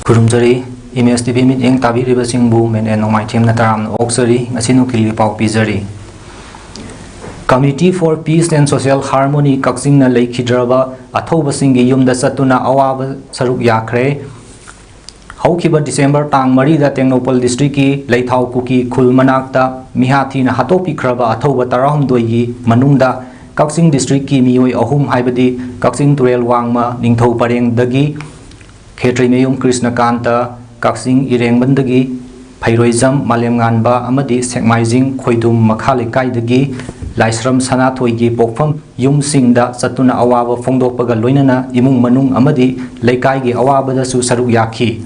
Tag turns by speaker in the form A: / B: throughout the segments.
A: Kurumjari Image TV mit eng tabiriba singbu men en nomai them na taram oksari asinu kili pau pizari. Committee for Peace and Social Harmony Kaksing na leikidraba athoba singi yumda satuna awaba saruk yakre. Haukiba December tang marida Tengnopal district ki Leithau Kuki Khul manakta mihathi na hatopi kraba athoba tarahum doigi manungda Kaksing district ki mioi ahum haibadi Kaksing Turel Wangma Ningthau Pareng dagi Khetri Meyum Krishna Kanta Kaksing Ireng Bandagi Phairoizam Malem Nganba amadi Sekmaijing Khoidum Makhale Kaidagi Laisram Sanathoigi Pokpham Yum Singda Satuna Awaba Phongdokpaga Loinana Imung Manung amadi Leikaigi Awabada su saruk yakhi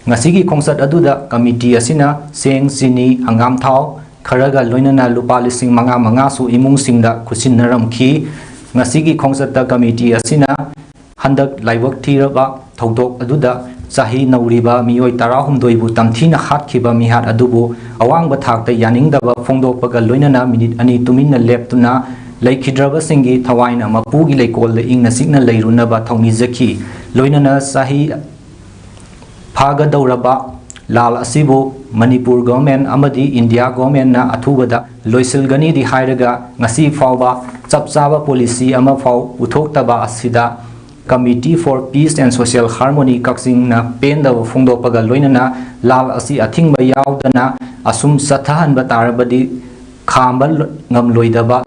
A: Ngasigi Kongsat aduda committee asina Seng Sini Hangam Thau Kharaga Loinana Lupa Lising Manga Manga su Imung Singda Khusin Naramki Ngasigi Kongsat committee asina Handak Laibak Tiraba Thodok aduda Sahi Nauriba Mioi Tarahumdoibu Tamthina Hatkiba Mihat Adubu Awang Bathakta Yaningdaba Phongdokpaga Loinana Minute Ani Tumina Leptuna Laikhidraba Singi Thawaina Mapugi Leikol Ingna Signa Leirunaba Thongizaki Loinana Sahi Phaga Dauraba Lal Asibu Manipur government amadi India government na athubada loisilgani di hairaga ngasi fawba chapchaba policy ama faw uthoktaba asida Committee for Peace and Social Harmony Kaksing na penda phongdokpaga loinana lal asi athingba yaudana asum sathahan batarabadi khambal ngamloidaba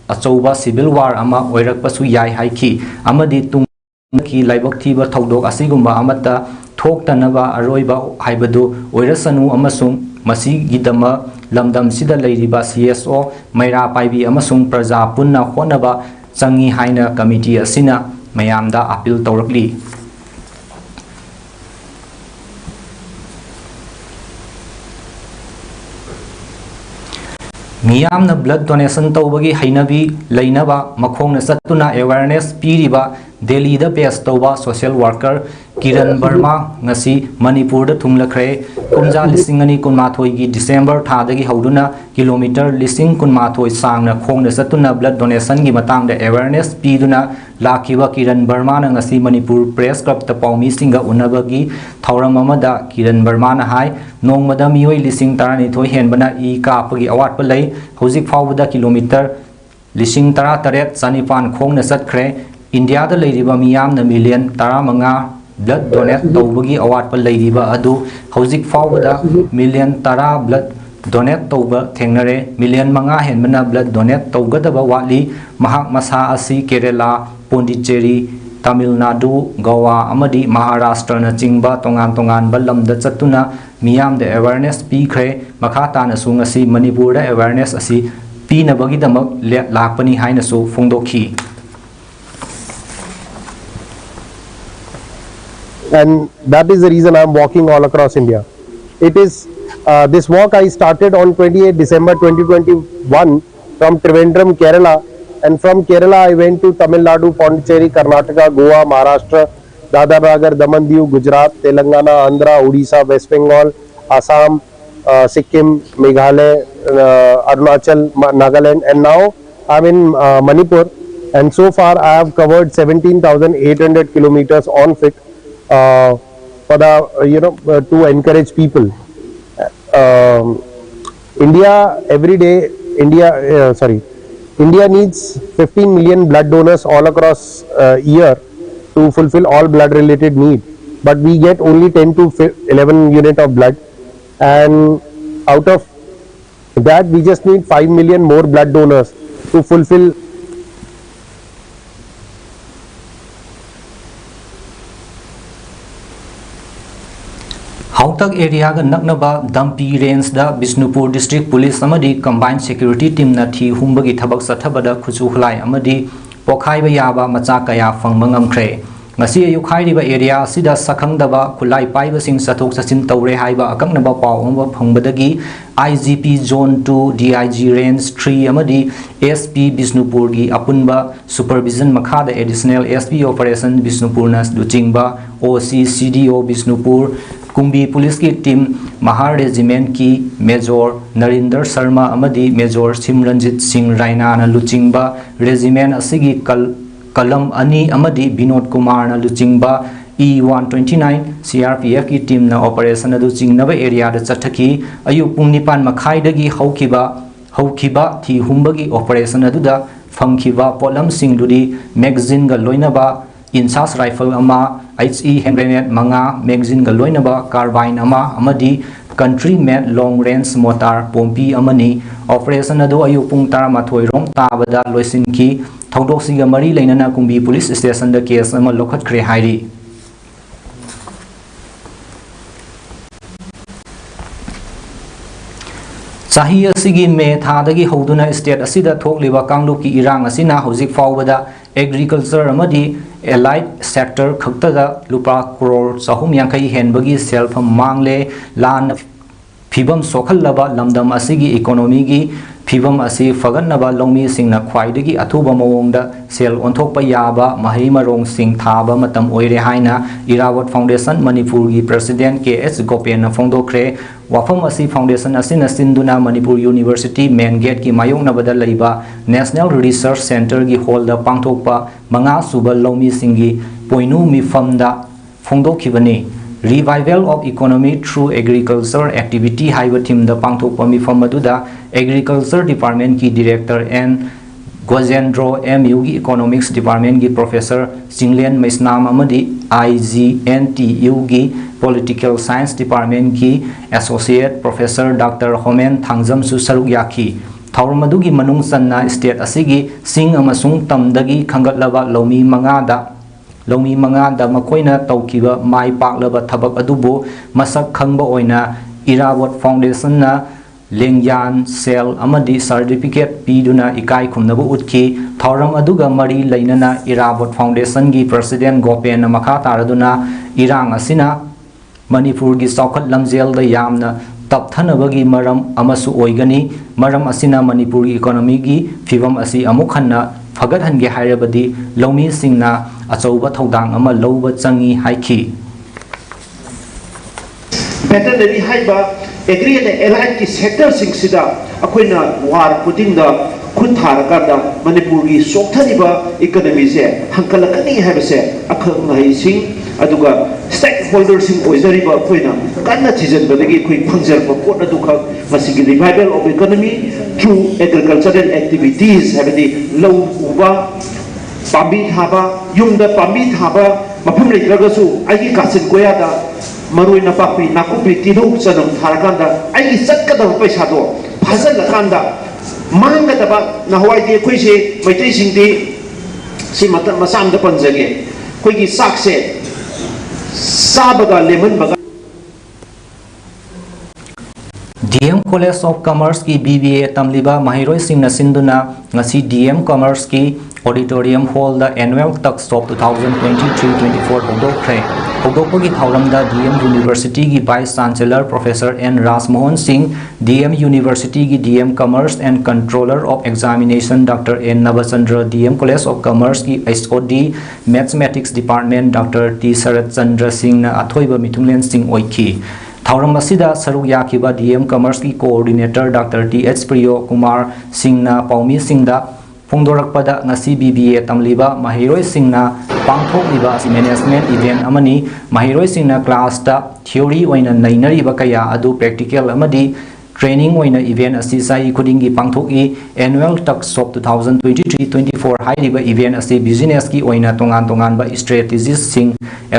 A: achouba civil war ama oirakpasu yai haiki amadi tungki laibak thiba thodok asigumba amata thoktanaba aroiba haibadu oirasanu amasung masigidama lamdam sida leiriba CSO maira paibi amasung praja punna honaba changi haina committee asina Mayamda appeal taurakli. Miyamna blood donation tawbagi hainabi lainaba makhongna satuna awareness piriba Delhi da best tawba social worker Kiran Burma ngasi Manipur da thunglakre kumja lisingani kunmathoi gi December thadagi hauduna kilometer lising kunmathoi sangna khongna satuna blood donation gi matang da awareness piduna lakiba Kiran Burma na ngasi Manipur press club ta paumi singa unabagi thauram amada Kiran Burma na hai nongmada mioi lising tarani thoi henbana I kapagi awat pa lei hozik fawda kilometer lising tara taret sanipan khongna satkre India da leiriba miyam na million tara manga blood donate tawbagi awat pa leiriba adu hozik fawda million tara blood donate tawba thengnare million manga henbana blood donate tawgadaba wali mahak masa asi Kerala Pondicherry Tamil Nadu Goa amadi Maharashtra na chingba tongan balamda chatuna miyam da awareness pikre makhata na su ngasi Manipur da awareness asi pina bagidamak lakpani haina su phongdokhi
B: and that is the reason I am walking all across India. It is this walk I started on 28 December 2021 from Trivandrum, Kerala, and from Kerala I went to Tamil Nadu, Pondicherry, Karnataka, Goa, Maharashtra, Dadar, Daman, Diu, Gujarat, Telangana, Andhra, Odisha, West Bengal, Assam, Sikkim, Meghalaya, Arunachal, Nagaland, and now I am in Manipur, and so far I have covered 17,800 kilometers on foot. For the to encourage people. India needs 15 million blood donors all across year to fulfill all blood related need, but we get only 10 to 11 unit of blood, and out of that we just need 5 million more blood donors to fulfill
A: Hautak area ga naknaba Dampi range da Bishnupur district police amadi combined security team na thi humbagi thabak sathabada khuchu khulai amadi pokhai ba yaba macha kaya phangma ngamkhre ngasi ayukhai area sida sakhangdaba khulai paiba sing sathok sachin tawre haiba akaknaba paw amba phangbadagi IGP zone 2 DIG range 3 amadi SP Bishnupur gi apunba supervision makhada additional SP operation Bishnupur nas duchingba OC CDO Bishnupur Kumbi police ki team Mahar regiment ki Major Narinder Sharma amadi Major Simranjit Singh Raina na luchingba regiment asigi kalam ani amadi Binod Kumar na luchingba E129 CRPF की team ना operation अदु चिंगनब area the चटकी अयु पुंग निपान मखाइदगी हौखिबा थी हुंबगी operation अदुदा फंखिबा पोलम सिंगदुदी मैगजीन ग लोइनबा इंसास राइफल अमा HE हैंड ग्रेनेड मंगा मैगजीन ग लोइनबा कार्बाइन अमा अमदी country made long range mortar पोम्पी अमनी ऑपरेशन अदु अयु पुंग तारामाथोय रोम ताबदा लोइसिनकी थौदोक्सिगा मरी लेनना कुंबी पुलिस स्टेशन द केस अमा लोखतख्रे हाइरी चाही असिगी मे थादगी हौदुना स्टेट असिदा थोकलिबा कांगलुकी इरांग असिना हौजिक फावबदा एग्रीकल्चर अमदी एलाइड सेक्टर खक्तदा लुपा करोड़ 350 हेनबगी सेल्फम मांगले लान फिबम सोखल्लबा लमदम असिगी इकोनॉमीगी फिबम असी फगन्नबा लौमी सिंगना ख्वाइदगी अथुबा मवोंगदा सेल ओंथोकपा याबा मही मरोंग सिंग थाबा मतम ओइरे हाइना इरावत फाउंडेशन मणिपुर की प्रेसिडेंट KH गोपेन फोंदोख्रे वाफम असी फाउंडेशन असिना सिंदुना मणिपुर यूनिवर्सिटी मेन गेट की मायोंगनबदा लैबा नेशनल रिसर्च सेंटर की हॉल दा पांगथोकपा मंगा सुबा लौमी सिंगी पोइनु मिफमदा फोंदोखिबनी Revival of Economy Through Agriculture Activity हाइबा थीम द पांगथोकपा मिफम अदुदा एग्रीकल्चर डिपार्टमेंट की डायरेक्टर एन गोजेंद्रो MU की इकोनॉमिक्स डिपार्टमेंट की प्रोफेसर सिंगलेन मैस्नाम अमदी IGNTU की पॉलिटिकल साइंस डिपार्टमेंट की associate professor doctor Homen Thangjam सुसरुक याखी थौरम अदुगी मनुंग सन्ना स्टेट असिगी सिंग अमसुंग तमदगी खंगतलबा लौमी मंगादा मकोइना तौकिबा माई पाकलबा थबक अदुबो मसक खंगबा ओइना इरावत फाउंडेशन ना लेंगयान सेल अमदी सर्टिफिकेट पीदुना इकाई खुमनबु उतकी थौरम अदुगा मरी लैनना इरावत फाउंडेशन की प्रेसिडेंट गोपेन मखा तारदुना इरांग असिना मणिपुर की चौखट लमजेल द यामना तपथनबगी मरम अमसु ओइगनी मरम असिना मणिपुर इकोनॉमी की फिवम असी अमुक हन्ना फगत हनगे हाइरबदी लौमी सिंगना अचौबा थौदांग अमा लौबा चंगी हाइखी
C: veterinary haiba agri and allied ki sector sing sida akoina war putting the khut thar kada manipur gi sokthaniba economy se hankalakani haiba se akhang ngai sing aduga stakeholders sing oizariba akoina kanna thijan badagi koi phangjar ba pot adu kha masigi revival of economy through agricultural activities habadi low uba pambi thaba yumda pambi thaba mafam leitragasu agi kasin koya da marui na papi nakupi tidu sanam tharakanda ai satkada paisa do phasal lakanda manga daba na hawai de khoi se maitai sing di si mata masam da panjage khoi gi sak se sabaga lemon baga
A: DM College of Commerce की BBA तमलिबा महिरोय सिंह नसिंदुना ngasi DM Commerce की Auditorium Hall द Annual Talksop 2023-24 होदोख्रे होदोपगी थौरमदा DM University की Vice Chancellor Professor N Rasmohan Singh DM University की DM Commerce and Controller of Examination Dr. N Navachandra DM College of Commerce की HOD Mathematics Department Dr. T Sarat Chandra Singh na अथोइबा मिथुंगलेन सिंह ओइखी थौरम असिदा सरुक याखिबा DM Commerce की coordinator doctor TH Priyo Kumar Singh ना पौमी सिंह दा फोंदोरकपदा ngasi BBA tamliba mahiroi singna pangthokliba management event amani mahiroi singna class ta theory oina nainari ba kaya adu practical amadi training oina event asi sai khudingi pangthoki annual talksop 2023-24 hairiba event asi business ki oina tongan ba strategies sing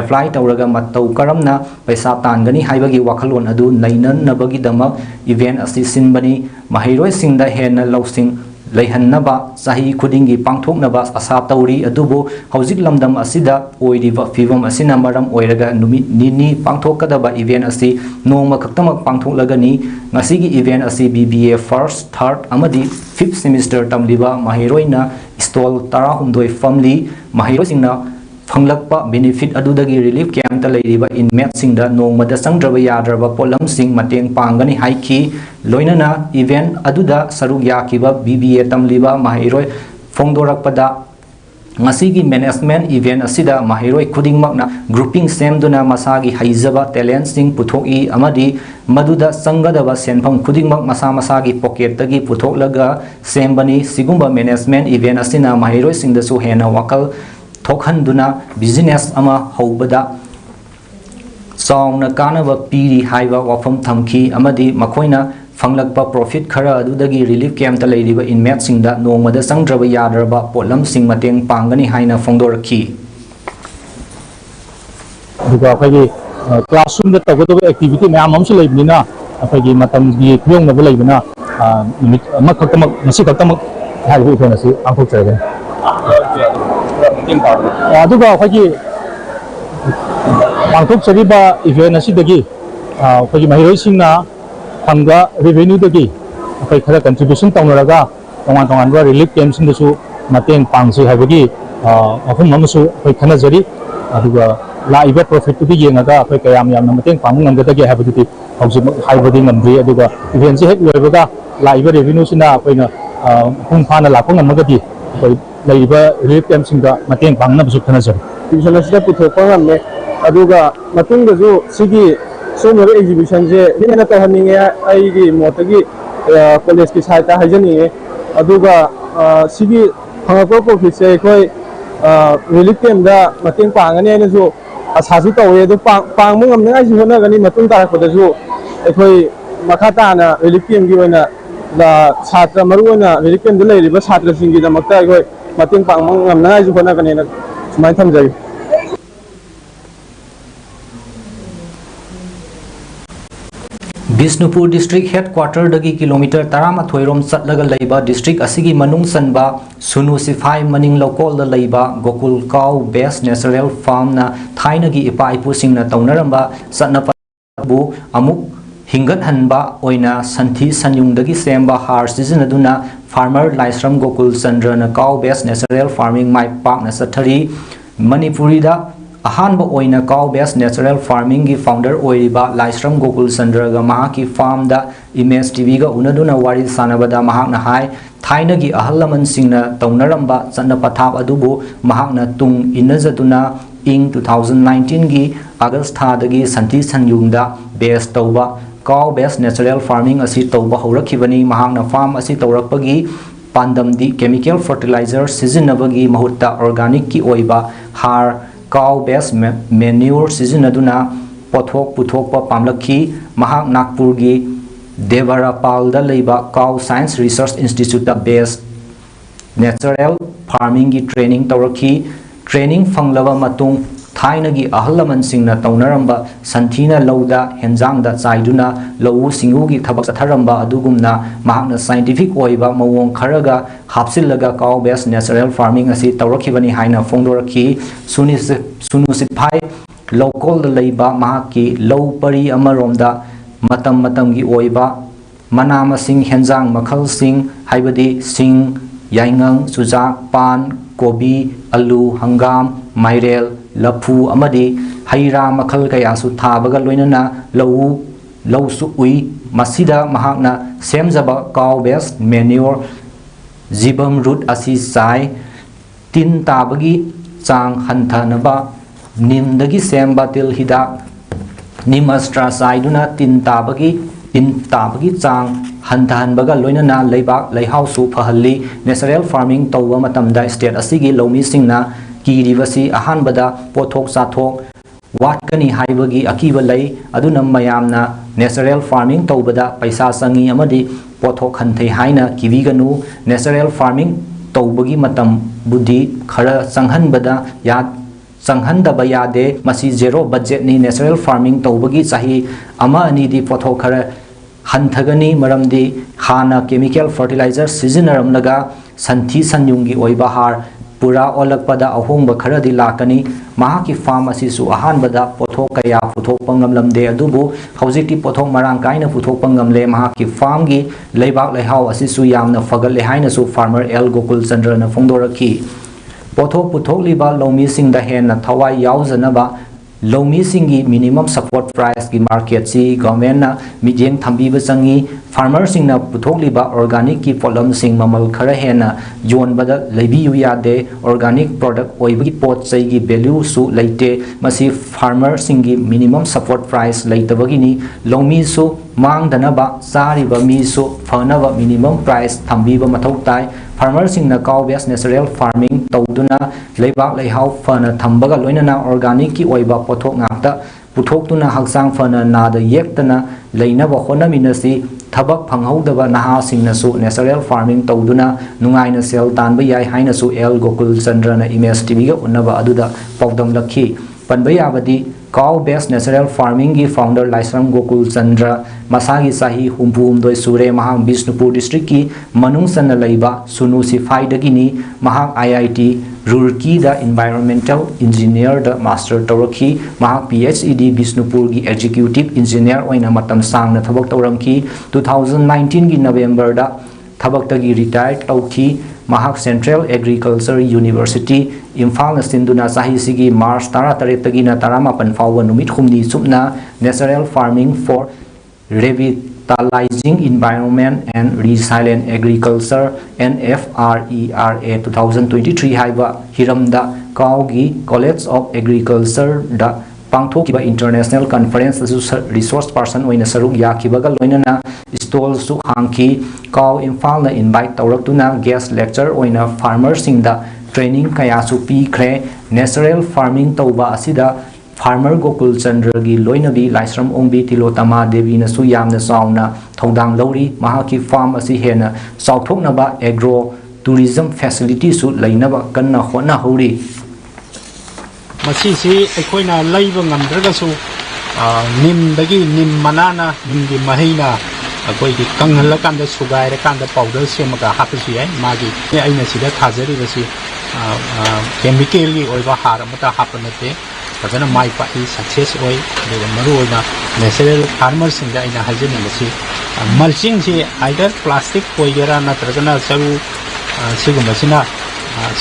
A: apply tawraga matau karamna paisa tangani haibagi wakhalon adu nainan nabagi damak event asi sinbani mahiroi singda hena lawsing leihanaba sahi khudingi pangthoknaba asa tawri adubu hauzik lamdam asida oiriba fivum asina maram oiraga numi nini pangthokadaba event asi noma khaktamak pangthoklagani ngasigi event asi BBA first third amadi fifth semester tamliba mahiroina stall tara humdoi family mahirosingna फंगलकपा benefit अदुदगी relief camp तलेरिबा inmate सिंगदा नोंगमदा संग्रब याद्रबा पोलम सिंग मतेंग पांगनी हाइखी लोइनना इवेंट अदुदा सरुक याखिबा BBA तमलिबा माहिरोय फोंदोरकपदा ngasi management event asida mahiroi khudingmakna grouping semduna masagi haijaba talent sing puthoi amadi maduda sangadaba senpham khudingmak masa masagi pocket tagi puthoklaga sembani sigumba management event asina mahiroi singdasu hena wakal thokhanduna business ama hobada चावना कानबा पीरी हाइबा वाफम थमखी अमदी मखोइना फंगलकपा profit खरा अदुदगी relief camp ता लेरिबा inmate सिंगदा नोंगमदा संगद्रबा यादरबा pollen सिंग मतेंग पांगनी हाइना फोंदोरखी
D: दुगा अखोगी classroom दा तगदबा activity ma'am हमसु लेबिना अखोगी मतम गी खयोंगनबा लेबिना निमित अमखतमक मसी खतमक हाइबो इफेनसी आंखोचरगन अदुगा अखोगी पांथोकचरिबा event असिदगी अखोगी महिरोइसिंगना फंगा revenue दगी अखोई खरा कंट्रीब्यूशन तौनरगा तोंगान तोंगानबा रिलीफ कैंपसिंगदसु मतेंग पांगसि हाइबगी मफम अमसु अखोई खनाजरी अदुगा लाइबा प्रॉफिट तुगी येंगागा अखोई कयाम यामना मतेंग पांगु ngangdagi हाइबदुति हौजिक हाइबदि ngमद्रि अदुगा इवेंट से हेक लोइबगा लाइबा रेवेन्यू सिना अखोइना पुंग फाना लाखो ngमगदि अखोई लाइबा रिलीफ कैंपसिंगदा मतेंग पांगनबसु खनाजरी
B: एग्जिबिशन पुथोकपा ngамने अदुगा मतुंगदसु सिगी सोमर एग्जिबिशन से हेना तहनिंगे आइगी मोतगी कॉलेज की साइट हाइजनिंगे अदुगा सिगी फंगको प्रॉफिट से कोई रिलीफ कैंप दा मतेंग पांगने आइनसु आसासु तौवे दु पांगमु ngमनाइ सु होनगनि मतुंग तारखदसु एखोई मखाताना रिलीफ कैंप की ओइना दा छात्र मरुना रिलीफ कैंप दा लेरिबा छात्र सिंगी दमकता एखोई मतेंग पांगमु ngमनाइ सु होनगनि ना सुमाइ थमजाइ
A: बिष्णुपुर डिस्ट्रिक्ट हेडक्वार्टर दगी किलोमीटर 13 रोम चटलगा लैबा डिस्ट्रिक्ट असिगी मनुंग सनबा सुनु सिफाई मनिंग लोकल दा लैबा Gokul cow based natural farm ना थाइनगी इपा इपुसिंग ना तौनरंबा सत्नपबु अमुक हिंगत हनबा ओइना संथि सन्युंग दगी सेंबा हार सिजनदुना फार्मर लाइस्रम गोकुल चंद्र ना काउ बेस्ट नेचुरल फार्मिंग माइ पाक ना सथरी मणिपुरी दा अहानबा ओइना काउ बेस्ट नेचुरल फार्मिंग की फाउंडर ओइरिबा लाइस्रम गोकुल चंद्रगा महाकी फार्म दा इमेज टीवी गा उनदुना वारी सानबदा महाकना हाय थाइनगी अहलमन सिंगना तौनरंबा चन्न पथाप अदुबु महाकना तुंग इनजदुना इंग 2019 की अगस्त थादगी संथि सन्युंगदा बेस तौबा काउ बेस्ट नेचुरल फार्मिंग असी तौबा हौरखिबनी महाकना फार्म असी तौरकपगी पांदमदी केमिकल फर्टिलाइजर सिजनबगी महुत्ता ऑर्गेनिक की ओइबा हार काउ बेस्ट मैन्यूर सिजनदुना पोथोक पुथोकपा पामलखी महाक नागपुर की देवरापाल दा लेबा काउ साइंस रिसर्च इंस्टीट्यूट दा बेस्ट नेचुरल फार्मिंग की ट्रेनिंग तौरखी ट्रेनिंग फंगलबा मतुंग थाइनगी अहलमन सिंगना तौनरंबा संथीना लौदा हेंजांगदा चाइदुना लौ सिंगुगी थबक चथरंबा अदुगुमना महाकना साइंटिफिक ओइबा मवोंग खरगा हापसिलगा काउ बेस्ट नेचुरल फार्मिंग असी तौरखिबनी हाइना फोंदोरखी सुनुसिफाई लोकल लैबा महाकी लौ परी अमरोमदा मतम मतमगी ओइबा मना मसिंग हेंजांग मखल सिंग हाइबदी सिंग याइंगंग सुजाक पान कोबी आलू हंगाम माइरेल लफू अमदी हैरा मखल कयासु थाबगा लोइनना लौसु उई मसिदा महाकना सेमजबा काउ बेस्ट मैन्योर जीबम रूट असी चाय तिन ताबगी चांग हंथनबा निमदगी सेमबा तिल हिदा निमस्ट्रा चाइदुना तिन ताबगी चांग हंथहनबगा लोइनना लेबाक लेहाउसु फहल्ली नेचुरल फार्मिंग तौबा मतमदा स्टेट असिगी लौमी सिंगना कीरिबसी अहानबदा पोथोक चाथोक वाटकनी हाइबगी अकीबा लई अदुना मयामना नेचुरल फार्मिंग तौबदा पैसा संगी अमदी पोथोक हंथै हाइना किविगनु नेचुरल फार्मिंग तौबगी मतम बुद्धि खरा संहनबदा या संहनदबा यादे मसी जेरो बजेट नि नेचुरल फार्मिंग तौबगी चाही अमा अनिदि पोथोक खरा हंथगनी मरमदी हाना केमिकल फर्टिलाइजर सिजनरमलगा संथि सन्युंगी ओइबा हार पूरा ओलकपदा अहोंग खरदी लाकनी महाकी फार्म असिसु अहानबदा पोथोक कया पुथोकपा ngamlamde adubu hojikti pothok marang kaina puthokpa ngamle महाकी फार्म की लेबाक लेहाव असिसु यामना फगले हाइना सु फार्मर एल गोकुल चंद्र न फोंदोरखी पोथोक पुथोक लिबा लौमी सिंग द हेन न थवाई यावजनबा लौमी सिंगी मिनिमम सपोर्ट प्राइस की मार्केट सी गवर्नमेंट ना मिजेंग थंबीबा चंगी फार्मर सिंग ना पुथोकलिबा ऑर्गेनिक की पोलम सिंग ममल खरा हेना योनबदा लेबियु यादे ऑर्गेनिक प्रोडक्ट ओइबगी पोट चैगी वैल्यू सु लेते मसी फार्मर सिंगी मिनिमम सपोर्ट प्राइस लेतबगिनी लौमी सु मांगदनबा चारिबा मी सु फनबा मिनिमम प्राइस थंबीबा मथौ ताई फार्मर सिंग ना काउ बेस्ट नेचुरल फार्मिंग तौदुना लेबाक लेहाव फना थंबगा लोइनना ऑर्गेनिक की ओइबा पोथोक ngakta पुथोक्तुना हक्सांग फना नाद येक्तना लेनब होनमिनसी थबक फंगहौदबा नहासिंगनसु नेचुरल फार्मिंग तौदुना नुंगाइना सेल तानबा याय हाइनसु एल गोकुल चंद्रना इमेज टीवी गा उन्नबा अदुदा पौदम लखी पनबा याबदी काउ बेस्ट नेचुरल फार्मिंग की फाउंडर लाइसरम गोकुल चंद्र मसागी साही हुंपुमदोय सुरे महा बिष्णुपुर डिस्ट्रिक्ट की मनुंगसन लैबा सुनु सिफाइदगिनी महा आईआईटी रुड़की द इन्वायरमेंटल इंजीनियर द मास्टर तौरखी महा पीएचईडी बिष्णुपुर की एग्जीक्यूटिव इंजीनियर ओइना मतम सांगना थबक तौरमखी 2019 की नवंबर दा थबक्तगी रिटायर्ड तौखी महाक सेंट्रल एग्रीकल्चर यूनिवर्सिटी इम्फाल सिंधुना साहिसिगी मार्च 13 तरमापन फाव नुमित हुमनी सुपना natural farming for revitalizing environment and resilient agriculture NFRERA 2023 हाइबा हिरमदा काउगी कॉलेज ऑफ एग्रीकल्चर दा पांथोकिबा इंटरनेशनल कॉन्फ्रेंस रिसोर्स पर्सन ओइना सरुक याखिबगा लोइनना स्टॉल सु हांकी काउ इम्फाल इनवाइट तौरक्तुना गेस्ट लेक्चर ओइना फार्मर सिंगदा ट्रेनिंग कयासु पीख्रे नेचुरल फार्मिंग तौबा असिदा फार्मर गोकुल चंद्र की लोइनबी लाइसरम ओंबी तिलोतमा देवी नसु यामना साउना थौदांग लौरी महाकी फार्म असि हेना साउथोकनबा एग्रो टूरिज्म फैसिलिटी सु लैनबा कन्ना होना हौरी
D: मसीसी अखोइना लैबा ngamdragasu nimdagi nim manana nimgi mahina अखोइगी कंगहलकांदा सुगाइरकांदा पाउडर सेमगा हापसु याय मागी अइना सिदा थाजरी बसी केमिकली ओइबा हार अमता हापनते फजना माइ पाई सक्सेस ओइ देगा मरु ओइना नेचुरल फार्मर सिंगा अइना हाजनी बसी मल्चिंग से आइदर प्लास्टिक ओइगेरा नत्रगना सरू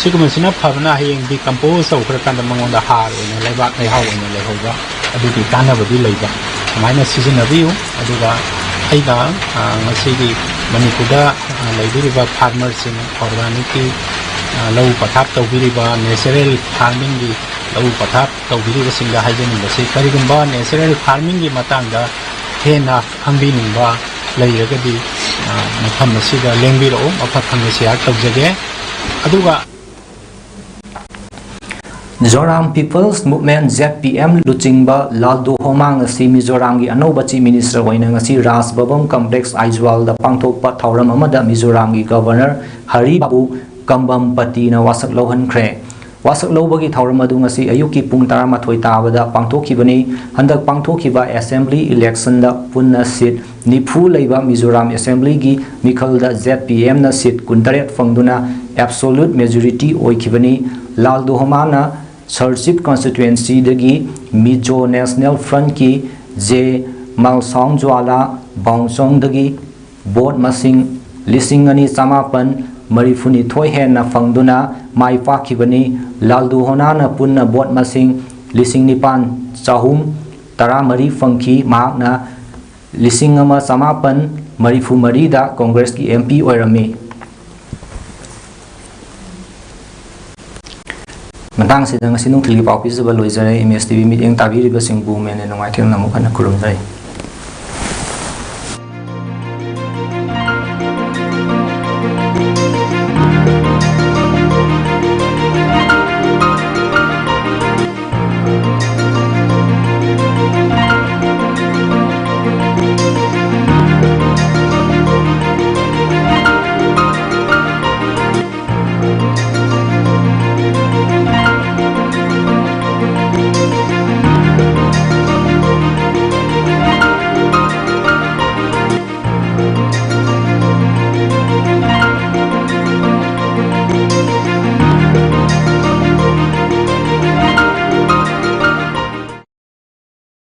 D: सिगुमसिना फबना हयेंग दि कंपोज तौखरकांदा मंगोंदा हार ओइना लेबाक लेहाव ओइना लेहौबा अदुगी कानाबदि लैबा समाइना सिजनबियु अदुगा अइगा ngasiगी मणिपुरदा लैबिरिबा फार्मर सिंग ऑर्गेनिक की लौ पथाप तौबिरिबा नेचुरल फार्मिंग की लौ पथाप तौबिरिबा सिंगा हाइजनिंग बसे करिगुंबा नेचुरल फार्मिंग की मतंगदा हेना खंबिनिंबा लैरगदी मफम असिदा लेंबिरो मफम शेयर तौजगे अदुगा
A: मिजोराम पीपल्स मूवमेंट ZPM लुचिंगबा लालदो होमांग असि मिजोराम की अनौबा चीफ मिनिस्टर ओइना ngasi राज भवन कॉम्प्लेक्स आइजवाल दा पांथोकपा थौरम अमदा मिजोराम की गवर्नर हरि बाबू कंबम पतिना वासक लौहनख्रे वासक लौबगी थौरम अदु ngasi अयुकी पुंग 13 ताबदा पांथोखिबनी हंदक पांथोखिबा असेंबली इलेक्शन दा पुन्ना सीट निफु लैबा मिजोराम असेंबली की मिखल दा ZPM ना सीट 19 फंगदुना एब्सोल्यूट मेजॉरिटी ओइखिबनी लालदो होमाना सर्चिप कॉन्स्टिट्यूएंसी दगी मिजो नेशनल फ्रंट की जे मालसोंग ज्वाला बाउंसोंग दगी बोट मसिंग लिसिंग अनि समापन मरिफुनी थोय हेना फंगदुना माई पाखिबनी लालदो होनाना पुन्ना बोट मसिंग लिसिंग निपान चाहुम तरा मरी फंखी माकना लिसिंग अमा समापन मरिफु मरीदा कांग्रेस की MP ओइरमी मतंग से दंग सिनुंग थिलि पाउ पिजबा लोइजरे MSTV मीटिंग ताबिरिबा सिंबु मेने नोंगाइथेल नमुखना खुरुमजै।